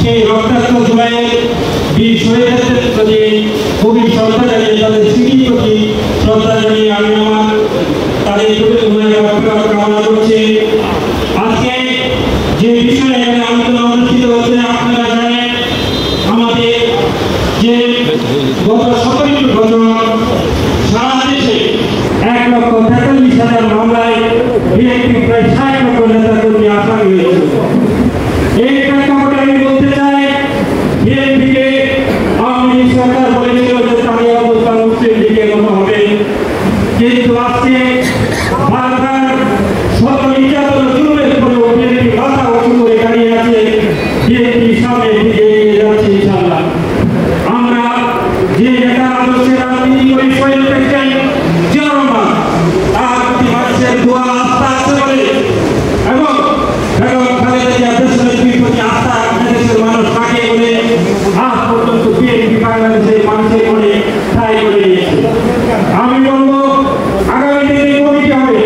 সেই রক্তাক্ত জুলাইয়ের বীর শহীদদের প্রতি গভীর শ্রদ্ধা জানিয়ে তাদের স্মৃতির প্রতি শ্রদ্ধা জানিয়ে আমি আমার তাদের কামনা করছি। আজকে যে বিষয়ে এখানে আলোচনা অনুষ্ঠিত হচ্ছে আপনারা জানেন, আমাদের যে গত 17 বছর সারা দেশে 1,43,000 মামলায় বিএনপি প্রায় 60 লক্ষ নেতাকর্মী আসামি হয়েছে। এই প্রেক্ষাপটে আমি বলতে চাই, বিএনপিকে আওয়ামী লীগ সরকার বলেছিল যে তাদের অবস্থান মুসলিম লীগের মতো হবে, কিন্তু আজকে বারবার শত নির্যাতন জুলুমের পরেও বিএনপি মাথা উঁচু করে দাঁড়িয়ে আছে। বিএনপি সামনের দিকে এগিয়ে যাচ্ছে ইনশাআল্লাহ। আমরা যে নেতার আদর্শে রাজনীতি করে শহীদ পেয়েছেন জিয়াউর রহমান, তার প্রতি মানুষের দোয়া আস্থা আছে বলে এবং খালেদা জিয়া দেশনেত্রীর প্রতি আস্থা দেশের মানুষ থাকে বলে আজ পর্যন্ত বিএনপি বাংলাদেশের মানুষের মনে ঠাঁই করে নিয়েছে। আমি বলবো আগামী দিনে কমিটি হবে,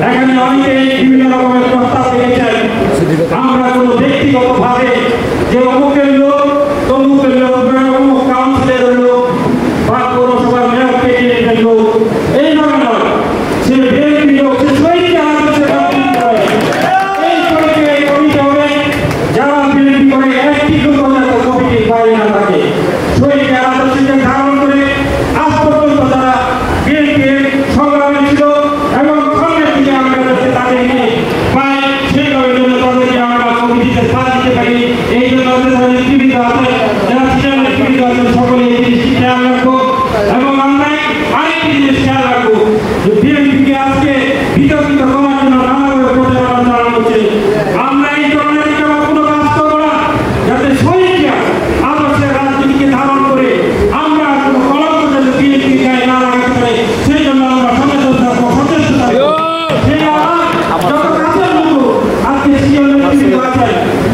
এখানে অনেকে বিভিন্ন রকমের প্রস্তাব রেখেছেন। আমরা কোনো ব্যক্তিগতভাবে যে অমুকের লোক তমুকের লোক অমুক কাউন্সিলের লোক বা পৌরসভার মেয়র প্রেসিডেন্টের লোক এইভাবে নয়, সে বিএনপি লোক, সে শহীদকে আদর্শে রাজনীতি করে। এই কমিটি হবে যারা বিএনপি করে একটি লোক কমিটির বাইরে না থাকে, শহীদকে আদর্শে ধারণ করে আজ পর্যন্ত যারা বিএনপির সংগ্রামে ছিল এবং সামনের দিকে আমরা তাদের নিয়ে পাই, সেইভাবে জন্য তাদেরকে আমরা কমিটিতে সাথ দিতে পারি। এই জন্য নেতৃবৃন্দ আছে, যারা ছিলেন নেতৃবৃন্দ আছেন, সকলে এই জিনিসটি খেয়াল রাখবো এবং আমরা আরেকটি জিনিস খেয়াল রাখবো যে বিএনপিকে আজকে বিতর্কিত করার জন্য নানাভাবে প্রচারণা চালানো হচ্ছে। আমরা এই ধরনের কোনো কাজ করবো না, যাতে শহীদকে আদর্শের রাজনীতিকে ধারণ করে আমরা কোনো কলঙ্ক যাতে বিএনপি গায়ে না লাগাতে পারে, সেই জন্য আমরা সচেতন থাকবো, সচেষ্ট থাকবো। সেই যত কাজের মতো আজকে সিএম নেতৃত্ব আছেন,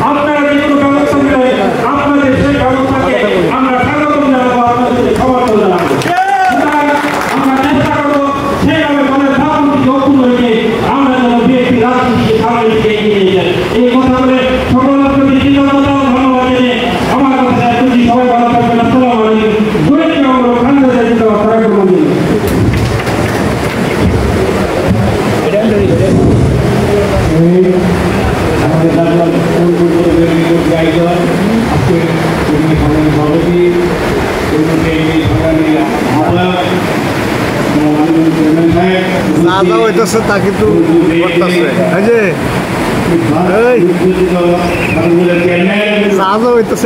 আপনারা যে কোনো ব্যবস্থা নিলে আপনাদের সেই ব্যবস্থাকে আমরা স্বাগত জানাবো, আপনাদের সমর্থন জানাবো। আমরা চেষ্টা করবো সেইভাবে মনের ভাবমূর্তি অক্ষুণ্ণ রেখে আমরা যেন বিএনপি রাজনীতিকে সামনের দিকে এগিয়ে নিয়ে যাই। এই কথা বলে সকলের প্রতি কৃতজ্ঞতা ও ধন্যবাদ জানিয়ে আমার কথা এতটুকুই। সবাই ভালো থাকবেন। আসসালামু আলাইকুম। দুর্নীতি আমরা খান্ডা যাইতে হবে তারা কোনো দিন আমাদের দাদা তা কিন্তু হইতেছে